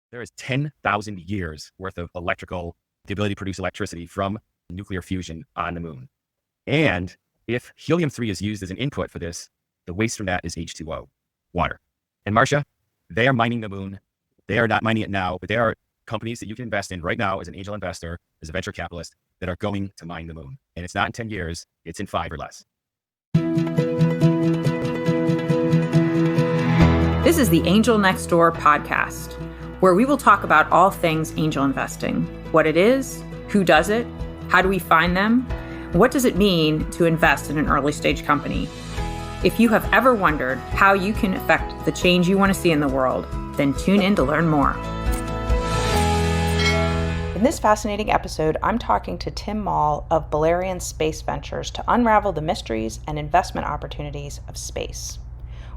There is 10,000 years worth of the ability to produce electricity from nuclear fusion on the moon. And if helium-3 is used as an input for this, the waste from that is H2O, water. And Marcia, they are mining the moon. They are not mining it now, but there are companies that you can invest in right now as an angel investor, as a venture capitalist, that are going to mine the moon. And it's not in 10 years, it's in 5 or less. This is the Angel Next Door podcast, where we will talk about all things angel investing. What it is, who does it, how do we find them, what does it mean to invest in an early stage company? If you have ever wondered how you can affect the change you want to see in the world, then tune in to learn more. In this fascinating episode, I'm talking to Tim Maul of Balerion Space Ventures to unravel the mysteries and investment opportunities of space.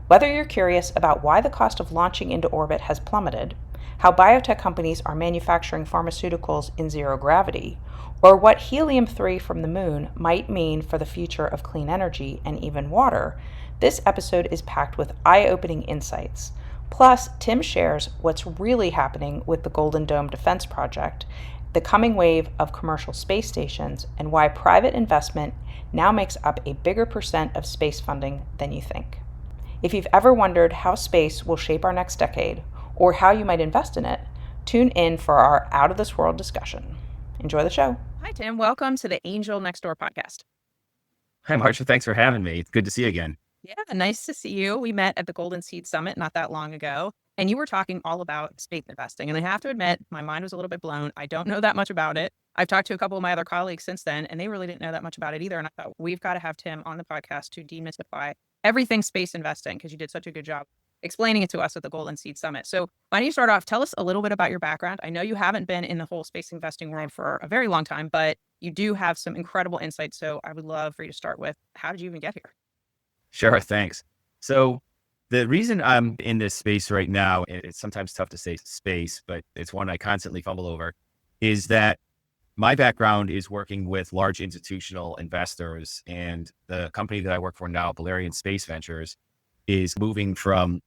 Whether you're curious about why the cost of launching into orbit has plummeted, how biotech companies are manufacturing pharmaceuticals in zero gravity, or what helium-3 from the moon might mean for the future of clean energy and even water, this episode is packed with eye-opening insights. Plus, Tim shares what's really happening with the Golden Dome Defense Project, the coming wave of commercial space stations, and why private investment now makes up a bigger percent of space funding than you think. If you've ever wondered how space will shape our next decade, or how you might invest in it, tune in for our Out of This World discussion. Enjoy the show. Hi, Tim. Welcome to the Angel Next Door podcast. Hi, Marcia. Thanks for having me. It's good to see you again. Yeah, nice to see you. We met at the Golden Seed Summit not that long ago, and you were talking all about space investing. And I have to admit, my mind was a little bit blown. I don't know that much about it. I've talked to a couple of my other colleagues since then, and they really didn't know that much about it either. And I thought, we've got to have Tim on the podcast to demystify everything space investing, because you did such a good job explaining it to us at the Golden Seed Summit. So why don't you start off? Tell us a little bit about your background. I know you haven't been in the whole space investing world for a very long time, but you do have some incredible insights. So I would love for you to start with, how did you even get here? Sure, thanks. So the reason I'm in this space right now, and it's sometimes tough to say space, but it's one I constantly fumble over, is that my background is working with large institutional investors, and the company that I work for now, Balerion Space Ventures, is moving from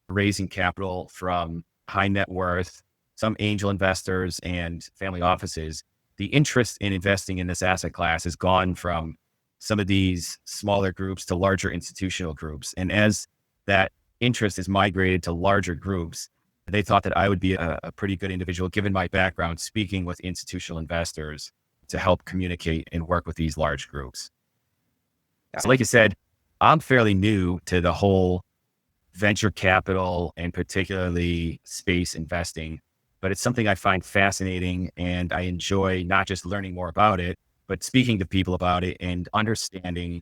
raising capital from high net worth, some angel investors and family offices. The interest in investing in this asset class has gone from some of these smaller groups to larger institutional groups. And as that interest is migrated to larger groups, they thought that I would be a pretty good individual, given my background, speaking with institutional investors to help communicate and work with these large groups. So like you said, I'm fairly new to the whole venture capital and particularly space investing, but it's something I find fascinating, and I enjoy not just learning more about it, but speaking to people about it and understanding.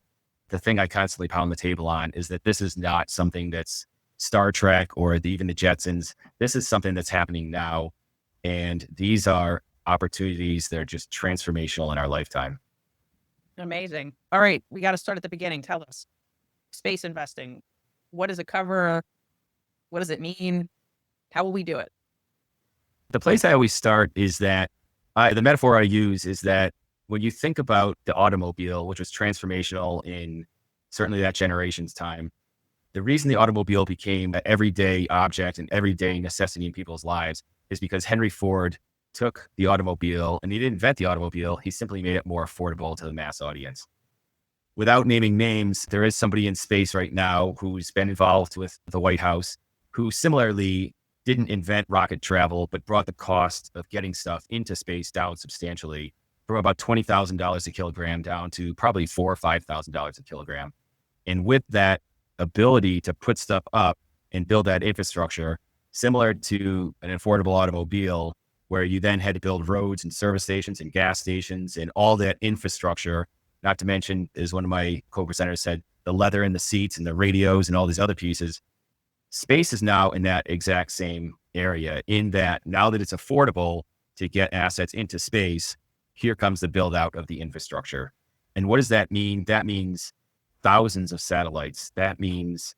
The thing I constantly pound the table on is that this is not something that's Star Trek or even the Jetsons. This is something that's happening now. And these are opportunities that are just transformational in our lifetime. Amazing. All right. We got to start at the beginning. Tell us, space investing. What does it cover? What does it mean? How will we do it? The place I always start is that the metaphor I use is that when you think about the automobile, which was transformational in certainly that generation's time, the reason the automobile became an everyday object and everyday necessity in people's lives is because Henry Ford took the automobile, and he didn't invent the automobile. He simply made it more affordable to the mass audience. Without naming names, there is somebody in space right now who's been involved with the White House, who similarly didn't invent rocket travel, but brought the cost of getting stuff into space down substantially, from about $20,000 a kilogram down to probably $4,000 or $5,000 a kilogram. And with that ability to put stuff up and build that infrastructure, similar to an affordable automobile, where you then had to build roads and service stations and gas stations and all that infrastructure, not to mention, as one of my co-presenters said, the leather in the seats and the radios and all these other pieces. Space is now in that exact same area, in that now that it's affordable to get assets into space, here comes the build out of the infrastructure. And what does that mean? That means thousands of satellites. That means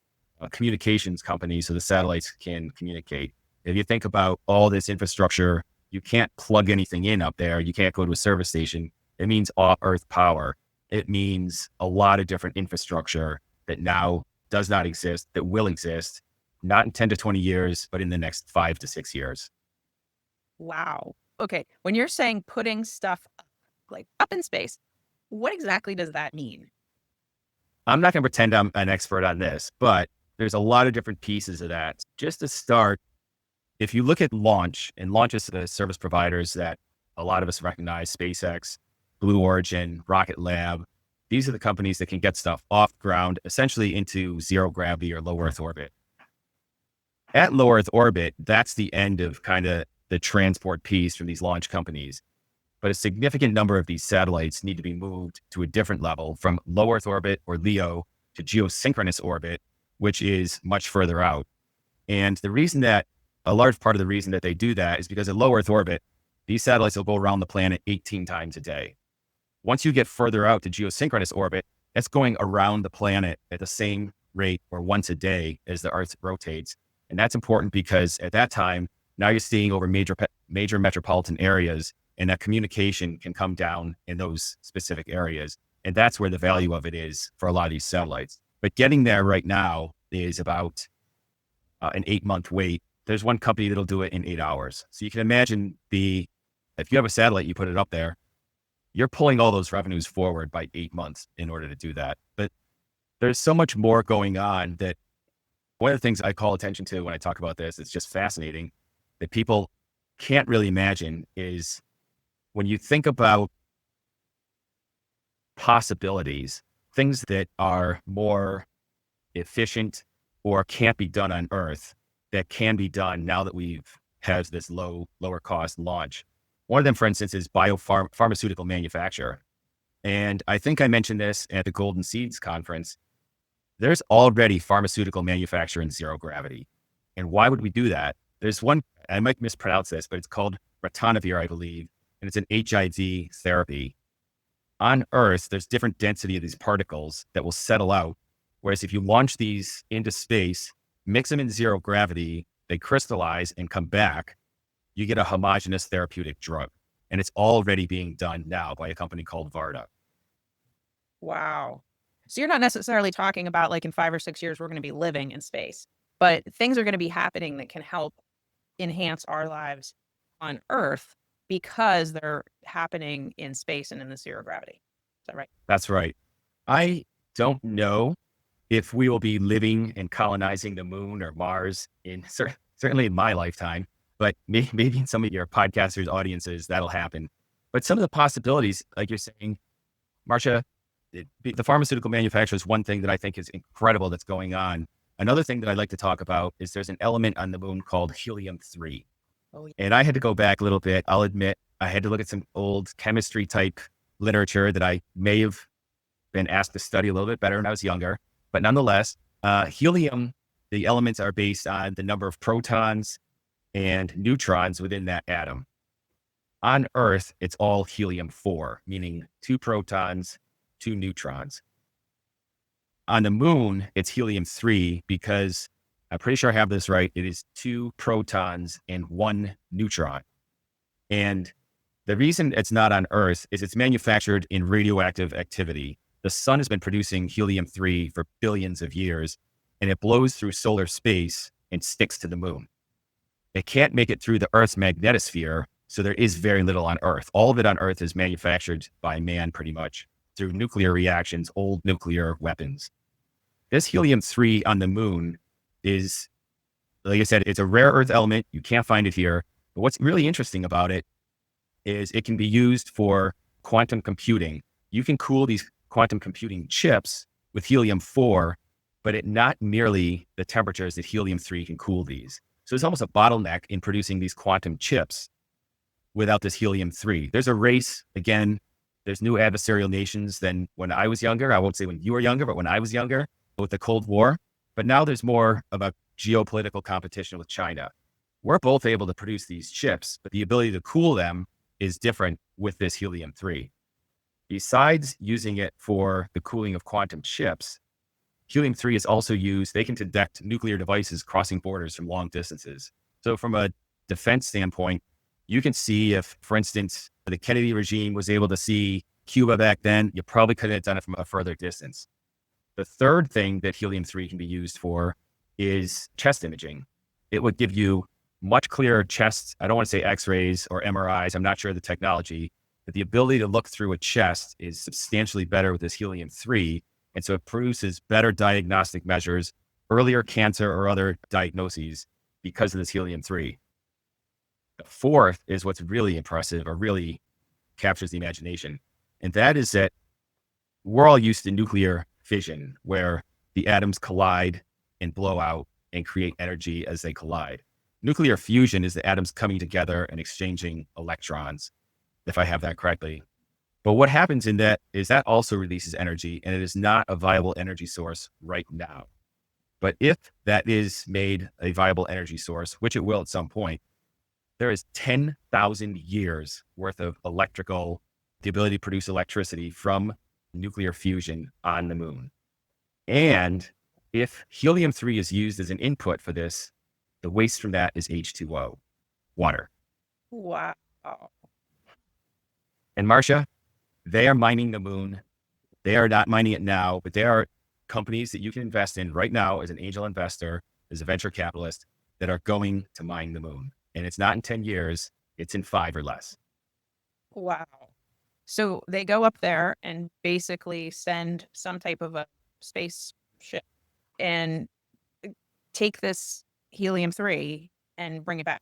communications companies, so the satellites can communicate. If you think about all this infrastructure, you can't plug anything in up there. You can't go to a service station. It means off-Earth power. It means a lot of different infrastructure that now does not exist, that will exist, not in 10 to 20 years, but in the next 5 to 6 years. Wow. Okay. When you're saying putting stuff like up in space, what exactly does that mean? I'm not going to pretend I'm an expert on this, but there's a lot of different pieces of that. Just to start, if you look at launch, and launch is the service providers that a lot of us recognize, SpaceX, Blue Origin, Rocket Lab, these are the companies that can get stuff off ground, essentially into zero gravity or low Earth orbit. At low Earth orbit, that's the end of kind of the transport piece from these launch companies. But a significant number of these satellites need to be moved to a different level from low Earth orbit or LEO to geosynchronous orbit, which is much further out. And the reason that a large part of the reason that they do that is because at low Earth orbit, these satellites will go around the planet 18 times a day. Once you get further out to geosynchronous orbit, that's going around the planet at the same rate or once a day as the Earth rotates. And that's important because at that time, now you're seeing over major metropolitan areas, and that communication can come down in those specific areas. And that's where the value of it is for a lot of these satellites. But getting there right now is about an 8-month wait. There's one company that'll do it in 8 hours. So you can imagine if you have a satellite, you put it up there, you're pulling all those revenues forward by 8 months in order to do that. But there's so much more going on that one of the things I call attention to when I talk about this, it's just fascinating that people can't really imagine is when you think about possibilities, things that are more efficient or can't be done on Earth that can be done now that has this lower cost launch. One of them, for instance, is pharmaceutical manufacture. And I think I mentioned this at the Golden Seeds conference. There's already pharmaceutical manufacture in zero gravity. And why would we do that? There's one, I might mispronounce this, but it's called ritonavir, I believe. And it's an HIV therapy. On Earth, there's different density of these particles that will settle out. Whereas if you launch these into space, mix them in zero gravity, they crystallize and come back, you get a homogeneous therapeutic drug. And it's already being done now by a company called Varda. Wow. So you're not necessarily talking about like in 5 or 6 years, we're going to be living in space, but things are going to be happening that can help enhance our lives on Earth because they're happening in space and in the zero gravity. Is that right? That's right. I don't know if we will be living and colonizing the moon or Mars certainly in my lifetime, but maybe in some of your podcasters' audiences, that'll happen. But some of the possibilities, like you're saying, Marcia, the pharmaceutical manufacturer is one thing that I think is incredible that's going on. Another thing that I'd like to talk about is there's an element on the moon called helium-3. Oh, yeah. And I had to go back a little bit. I'll admit, I had to look at some old chemistry type literature that I may have been asked to study a little bit better when I was younger. But nonetheless, helium, the elements are based on the number of protons and neutrons within that atom. On Earth, it's all helium-4, meaning 2 protons, 2 neutrons. On the moon, it's helium-3 because I'm pretty sure I have this right. It is 2 protons and 1 neutron. And the reason it's not on Earth is it's manufactured in radioactive activity. The sun has been producing helium-3 for billions of years, and it blows through solar space and sticks to the moon. It can't make it through the Earth's magnetosphere, so there is very little on Earth. All of it on Earth is manufactured by man pretty much through nuclear reactions, old nuclear weapons. This helium-3 on the moon is, like I said, it's a rare earth element. You can't find it here. But what's really interesting about it is it can be used for quantum computing. You can cool these quantum computing chips with helium-4, but at not nearly the temperatures that helium-3 can cool these. So it's almost a bottleneck in producing these quantum chips without this helium-3. There's a race, again, there's new adversarial nations than when I was younger. I won't say when you were younger, but when I was younger with the Cold War. But now there's more of a geopolitical competition with China. We're both able to produce these chips, but the ability to cool them is different with this helium-3. Besides using it for the cooling of quantum chips, helium-3 is also used, they can detect nuclear devices crossing borders from long distances. So from a defense standpoint, you can see if, for instance, the Kennedy regime was able to see Cuba back then, you probably couldn't have done it from a further distance. The third thing that helium-3 can be used for is chest imaging. It would give you much clearer chest. I don't want to say x-rays or MRIs. I'm not sure of the technology, but the ability to look through a chest is substantially better with this helium-3. And so it produces better diagnostic measures, earlier cancer or other diagnoses because of this helium-3. The fourth is what's really impressive or really captures the imagination. And that is that we're all used to nuclear fission, where the atoms collide and blow out and create energy as they collide. Nuclear fusion is the atoms coming together and exchanging electrons, if I have that correctly. But what happens in that is that also releases energy, and it is not a viable energy source right now. But if that is made a viable energy source, which it will at some point, there is 10,000 years worth of the ability to produce electricity from nuclear fusion on the moon. And if helium-3 is used as an input for this, the waste from that is H2O, water. Wow. And Marcia, they are mining the moon. They are not mining it now, but there are companies that you can invest in right now as an angel investor, as a venture capitalist, that are going to mine the moon. And it's not in 10 years, it's in 5 or less. Wow. So they go up there and basically send some type of a spaceship and take this helium-3 and bring it back.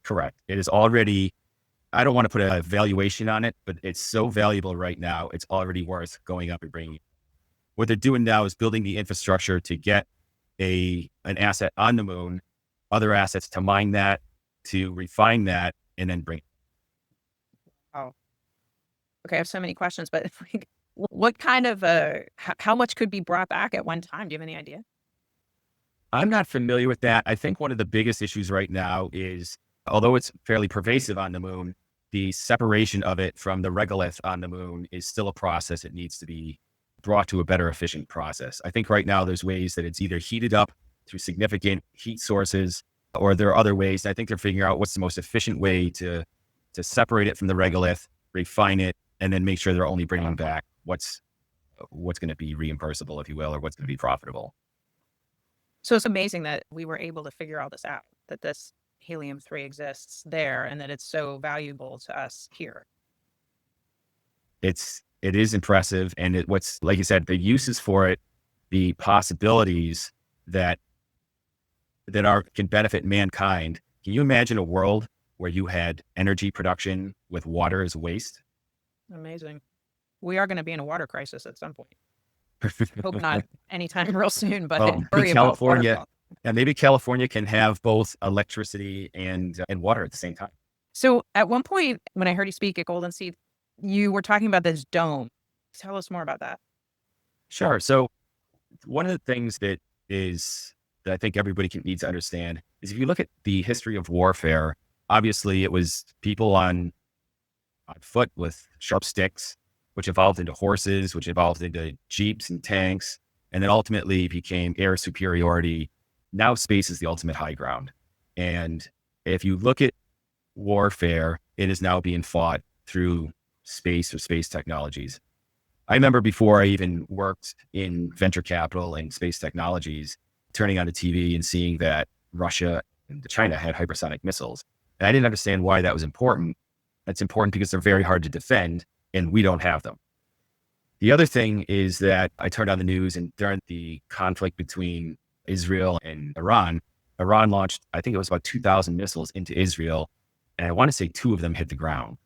Correct. It is already, I don't want to put a valuation on it, but it's so valuable right now, it's already worth going up and bringing it. What they're doing now is building the infrastructure to get an asset on the moon, other assets to mine that, to refine that, and then bring it. Oh, okay. I have so many questions, but like, what kind of how much could be brought back at one time? Do you have any idea? I'm not familiar with that. I think one of the biggest issues right now is, although it's fairly pervasive on the moon, the separation of it from the regolith on the moon is still a process. It needs to be brought to a better efficient process. I think right now there's ways that it's either heated up through significant heat sources, or there are other ways. I think they're figuring out what's the most efficient way to separate it from the regolith, refine it, and then make sure they're only bringing back what's going to be reimbursable, if you will, or what's going to be profitable. So it's amazing that we were able to figure all this out, that this helium-3 exists there and that it's so valuable to us here. It is impressive. And what's, like you said, the uses for it, the possibilities that can benefit mankind. Can you imagine a world where you had energy production with water as waste? Amazing. We are going to be in a water crisis at some point. Hope not anytime real soon, but Well, worry about California, and maybe California can have both electricity and water at the same time. So at one point, when I heard you speak at Golden Seed, you were talking about this dome. Tell us more about that. Sure. So one of the things that I think everybody needs to understand is, if you look at the history of warfare, obviously it was people on foot with sharp sticks, which evolved into horses, which evolved into jeeps and tanks, and then ultimately became air superiority. Now space is the ultimate high ground. And if you look at warfare, it is now being fought through space or space technologies. I remember before I even worked in venture capital and space technologies, turning on the TV and seeing that Russia and China had hypersonic missiles. And I didn't understand why that was important. That's important because they're very hard to defend, and we don't have them. The other thing is that I turned on the news, and during the conflict between Israel and Iran launched, I think it was about 2,000 missiles into Israel. And I want to say 2 of them hit the ground.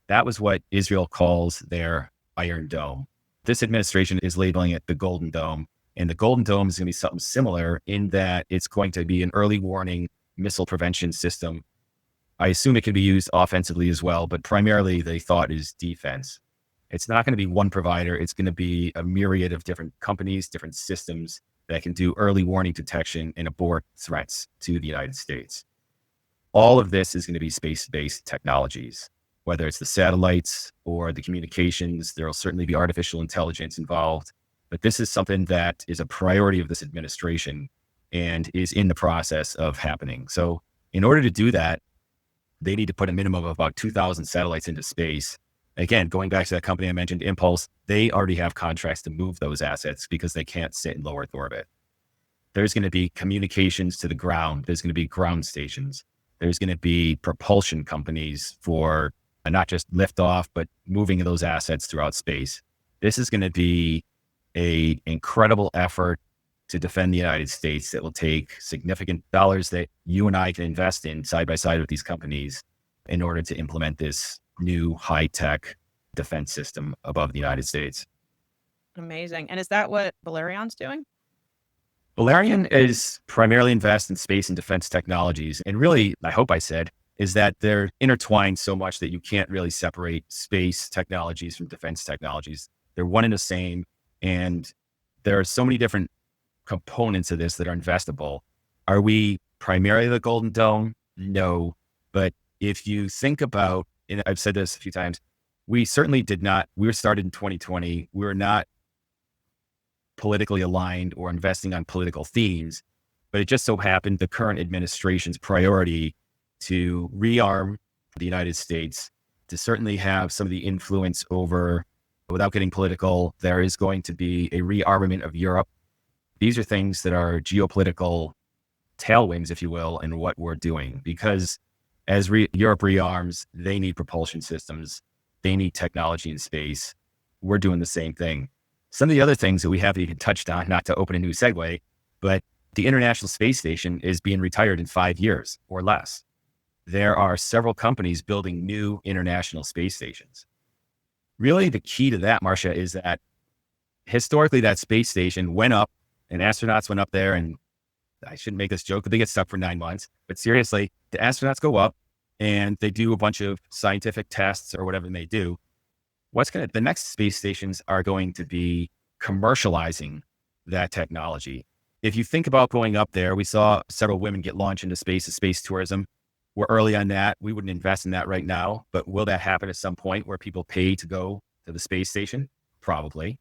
That was what Israel calls their Iron Dome. This administration is labeling it the Golden Dome. And the Golden Dome is going to be something similar in that it's going to be an early warning missile prevention system. I assume it can be used offensively as well, but primarily the thought is defense. It's not going to be one provider. It's going to be a myriad of different companies, different systems that can do early warning detection and abort threats to the United States. All of this is going to be space-based technologies, whether it's the satellites or the communications. There will certainly be artificial intelligence involved, but this is something that is a priority of this administration and is in the process of happening. So in order to do that, they need to put a minimum of about 2,000 satellites into space. Again, going back to that company I mentioned, Impulse, they already have contracts to move those assets because they can't sit in low Earth orbit. there's going to be communications to the ground. There's going to be ground stations. There's going to be propulsion companies for not just liftoff, but moving those assets throughout space. This is going to be a incredible effort to defend the United States that will take significant dollars that you and I can invest in side by side with these companies in order to implement this new high-tech defense system above the United States. Amazing. And is that what Balerion's doing? Balerion is primarily invest in space and defense technologies. And really, I hope I said, is that they're intertwined so much that you can't really separate space technologies from defense technologies. They're one and the same. And there are so many different components of this that are investable. Are we primarily the Golden Dome? No. But if you think about, and I've said this a few times, we certainly did not, we were started in 2020. We were not politically aligned or investing on political themes, but it just so happened the current administration's priority to rearm the United States, to certainly have some of the influence over, without getting political, there is going to be a rearmament of Europe. These are things that are geopolitical tailwinds, if you will, in what we're doing, because as Europe rearms, they need propulsion systems. They need technology in space. We're doing the same thing. Some of the other things that we haven't even touched on, not to open a new segue, but the International Space Station is being retired in 5 years or less. There are several companies building new international space stations. Really, the key to that, Marcia, is that historically that space station went up and astronauts went up there, and I shouldn't make this joke, but they get stuck for 9 months. But seriously, the astronauts go up and they do a bunch of scientific tests or whatever they do. The next space stations are going to be commercializing that technology. If you think about going up there, we saw several women get launched into space as space tourism. We're early on that. We wouldn't invest in that right now, but will that happen at some point where people pay to go to the space station? Probably.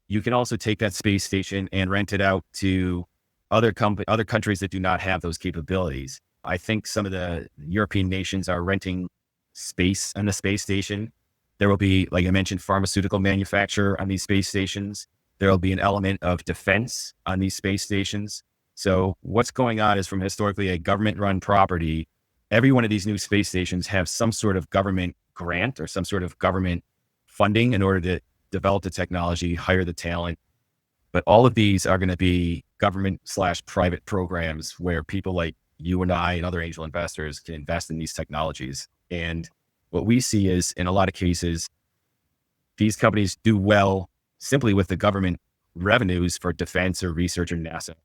You can also take that space station and rent it out to other countries that do not have those capabilities. I think some of the European nations are renting space on the space station. There will be, like I mentioned, pharmaceutical manufacture on these space stations. There will be an element of defense on these space stations. So what's going on is, from historically a government-run property, every one of these new space stations have some sort of government grant or some sort of government funding in order to develop the technology, hire the talent. But all of these are going to be government/private programs where people like you and I and other angel investors can invest in these technologies. And what we see is, in a lot of cases, these companies do well simply with the government revenues for defense or research or NASA.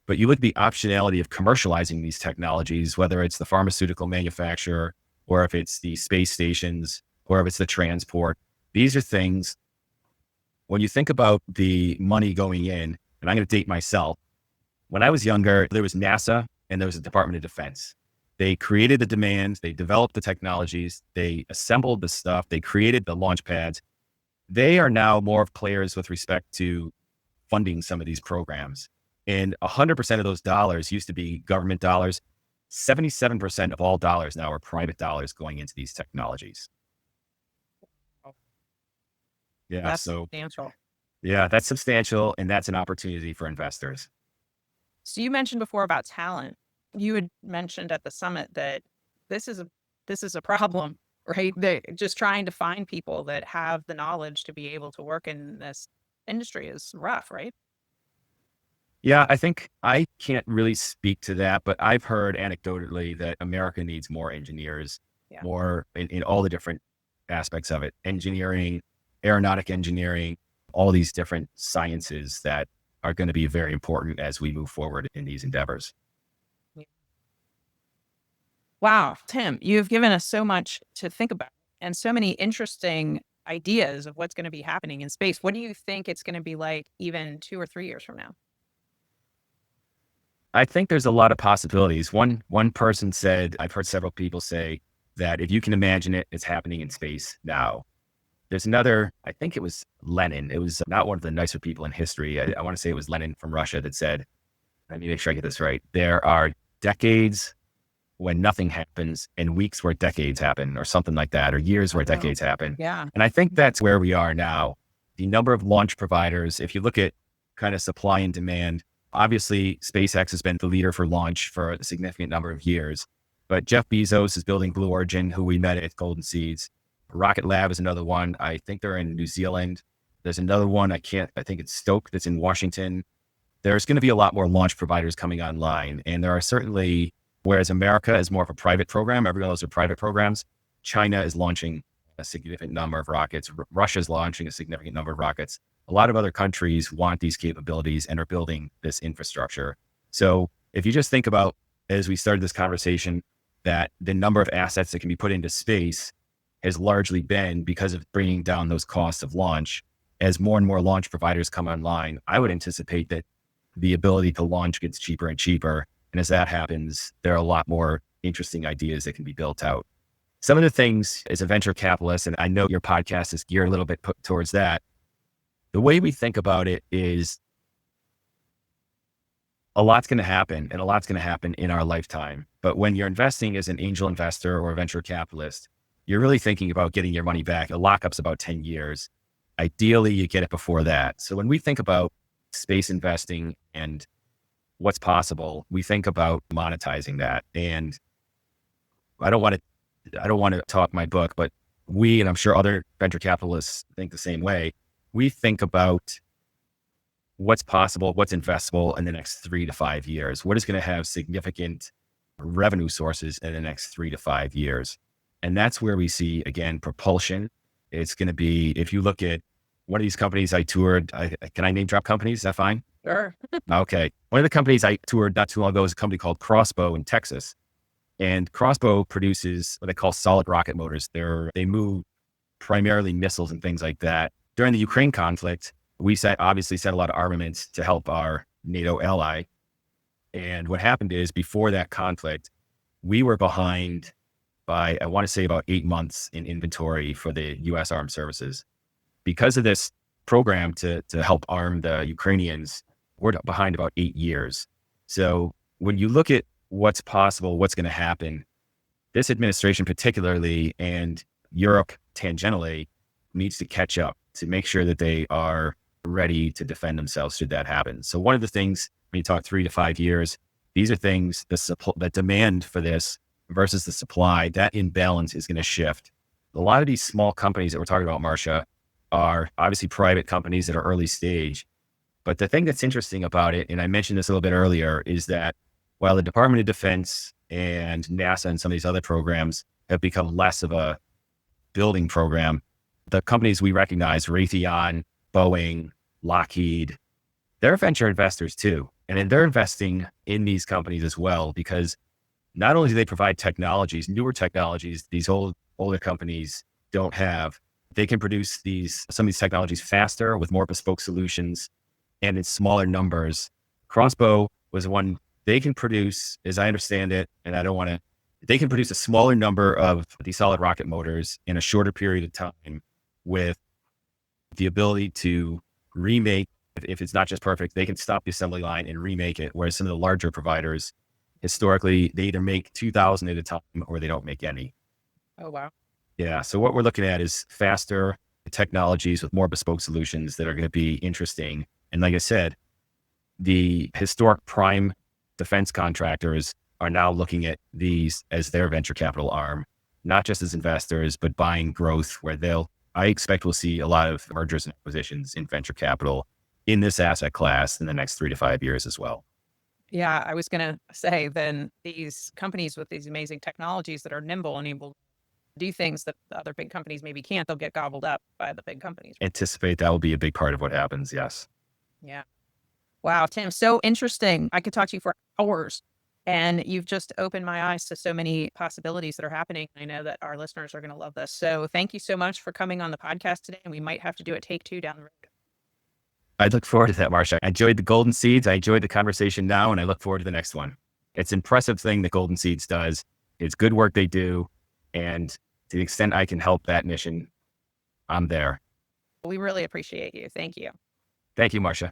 But you look at the optionality of commercializing these technologies, whether it's the pharmaceutical manufacturer, or if it's the space stations, or if it's the transport. These are things, when you think about the money going in, and I'm going to date myself, when I was younger, there was NASA and there was the Department of Defense. They created the demand, they developed the technologies, they assembled the stuff, they created the launch pads. They are now more of players with respect to funding some of these programs. And 100% of those dollars used to be government dollars. 77% of all dollars now are private dollars going into these technologies. Yeah, that's substantial. Yeah, that's substantial, and that's an opportunity for investors. So you mentioned before about talent. You had mentioned at the summit that this is a problem, right? They're just trying to find people that have the knowledge to be able to work in this industry is rough, right? Yeah, I think I can't really speak to that, but I've heard anecdotally that America needs more engineers, more in all the different aspects of it, engineering, aeronautic engineering, all these different sciences that are going to be very important as we move forward in these endeavors. Wow, Tim, you've given us so much to think about and so many interesting ideas of what's going to be happening in space. What do you think it's going to be like even 2 or 3 years from now? I think there's a lot of possibilities. One person said, I've heard several people say that if you can imagine it, it's happening in space now. There's another, I think it was Lenin. It was not one of the nicer people in history. I want to say it was Lenin from Russia that said, let me make sure I get this right. There are decades when nothing happens and weeks where decades happen, or something like that, or years where decades happen. Yeah. And I think that's where we are now. The number of launch providers, if you look at kind of supply and demand, Obviously, SpaceX has been the leader for launch for a significant number of years, but Jeff Bezos is building Blue Origin, who we met at Golden Seeds. Rocket Lab is another one. I think they're in New Zealand. There's another one. I think it's Stoke that's in Washington. There's going to be a lot more launch providers coming online. And there are certainly, whereas America is more of a private program, everyone else are private programs, China is launching a significant number of rockets. Russia is launching a significant number of rockets. A lot of other countries want these capabilities and are building this infrastructure. So if you just think about, as we started this conversation, that the number of assets that can be put into space has largely been because of bringing down those costs of launch. As more and more launch providers come online, I would anticipate that the ability to launch gets cheaper and cheaper. And as that happens, there are a lot more interesting ideas that can be built out. Some of the things as a venture capitalist, and I know your podcast is geared a little bit towards that, the way we think about it is a lot's going to happen, and a lot's going to happen in our lifetime. But when you're investing as an angel investor or a venture capitalist, you're really thinking about getting your money back. A lockup's about 10 years. Ideally, you get it before that. So when we think about space investing and what's possible, we think about monetizing that. And I don't want to talk my book, but we, and I'm sure other venture capitalists think the same way, we think about what's possible, what's investable in the next 3 to 5 years. What is going to have significant revenue sources in the next 3 to 5 years? And that's where we see, again, propulsion. It's going to be, if you look at one of these companies I toured, can I name drop companies? Is that fine? Sure. Okay. One of the companies I toured not too long ago is a company called Crossbow in Texas. And Crossbow produces what they call solid rocket motors. They move primarily missiles and things like that. During the Ukraine conflict, we obviously set a lot of armaments to help our NATO ally. And what happened is, before that conflict, we were behind by, I want to say, about 8 months in inventory for the U.S. Armed Services. Because of this program to help arm the Ukrainians, we're behind about 8 years. So when you look at what's possible, what's going to happen, this administration particularly, and Europe tangentially, needs to catch up to make sure that they are ready to defend themselves should that happen. So one of the things, when you talk 3 to 5 years, these are things, the demand for this versus the supply, that imbalance is going to shift. A lot of these small companies that we're talking about, Marcia, are obviously private companies that are early stage. But the thing that's interesting about it, and I mentioned this a little bit earlier, is that while the Department of Defense and NASA and some of these other programs have become less of a building program, the companies we recognize, Raytheon, Boeing, Lockheed, they're venture investors too. And then they're investing in these companies as well, because not only do they provide technologies, newer technologies, these older companies don't have, they can produce some of these technologies faster with more bespoke solutions and in smaller numbers. Crossbow was one, they can produce, as I understand it, and they can produce a smaller number of these solid rocket motors in a shorter period of time with the ability to remake. If it's not just perfect, they can stop the assembly line and remake it. Whereas some of the larger providers, historically, they either make 2,000 at a time or they don't make any. Oh, wow. Yeah. So what we're looking at is faster technologies with more bespoke solutions that are going to be interesting. And like I said, the historic prime defense contractors are now looking at these as their venture capital arm, not just as investors, but buying growth where I expect we'll see a lot of mergers and acquisitions in venture capital in this asset class in the next 3 to 5 years as well. Yeah, I was going to say, then these companies with these amazing technologies that are nimble and able to do things that the other big companies maybe can't, they'll get gobbled up by the big companies. Anticipate that will be a big part of what happens. Yes. Yeah. Wow, Tim, so interesting. I could talk to you for hours, and you've just opened my eyes to so many possibilities that are happening. I know that our listeners are going to love this. So thank you so much for coming on the podcast today, and we might have to do a take 2 down the road. I look forward to that, Marcia. I enjoyed the Golden Seeds. I enjoyed the conversation now, and I look forward to the next one. It's an impressive thing that Golden Seeds does. It's good work they do. And to the extent I can help that mission, I'm there. We really appreciate you. Thank you. Thank you, Marcia.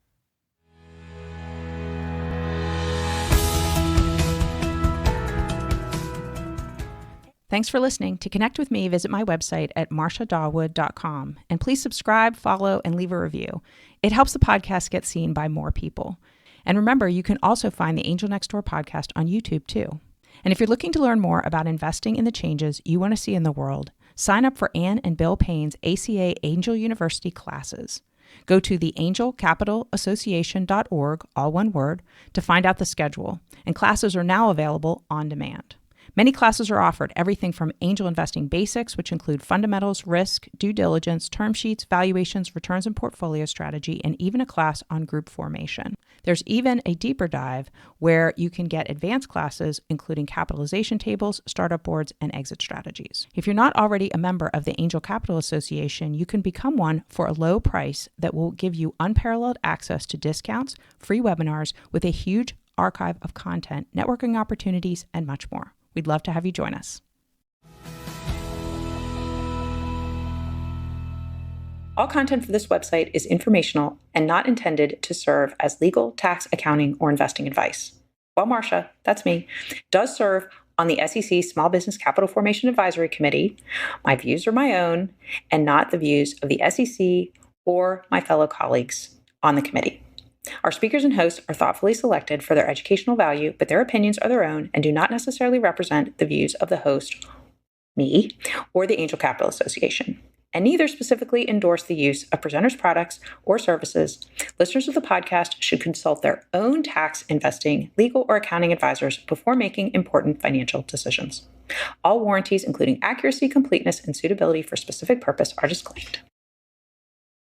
Thanks for listening. To connect with me, visit my website at marciadawood.com. And please subscribe, follow, and leave a review. It helps the podcast get seen by more people. And remember, you can also find the Angel Next Door podcast on YouTube too. And if you're looking to learn more about investing in the changes you want to see in the world, sign up for Ann and Bill Payne's ACA Angel University classes. Go to theangelcapitalassociation.org, all one word, to find out the schedule. And classes are now available on demand. Many classes are offered, everything from angel investing basics, which include fundamentals, risk, due diligence, term sheets, valuations, returns and portfolio strategy, and even a class on group formation. There's even a deeper dive where you can get advanced classes, including capitalization tables, startup boards, and exit strategies. If you're not already a member of the Angel Capital Association, you can become one for a low price that will give you unparalleled access to discounts, free webinars with a huge archive of content, networking opportunities, and much more. We'd love to have you join us. All content for this website is informational and not intended to serve as legal, tax, accounting, or investing advice. While Marcia, that's me, does serve on the SEC Small Business Capital Formation Advisory Committee, my views are my own and not the views of the SEC or my fellow colleagues on the committee. Our speakers and hosts are thoughtfully selected for their educational value, but their opinions are their own and do not necessarily represent the views of the host, me, or the Angel Capital Association, and neither specifically endorse the use of presenters' products or services. Listeners of the podcast should consult their own tax, investing, legal, or accounting advisors before making important financial decisions. All warranties, including accuracy, completeness, and suitability for specific purpose, are disclaimed.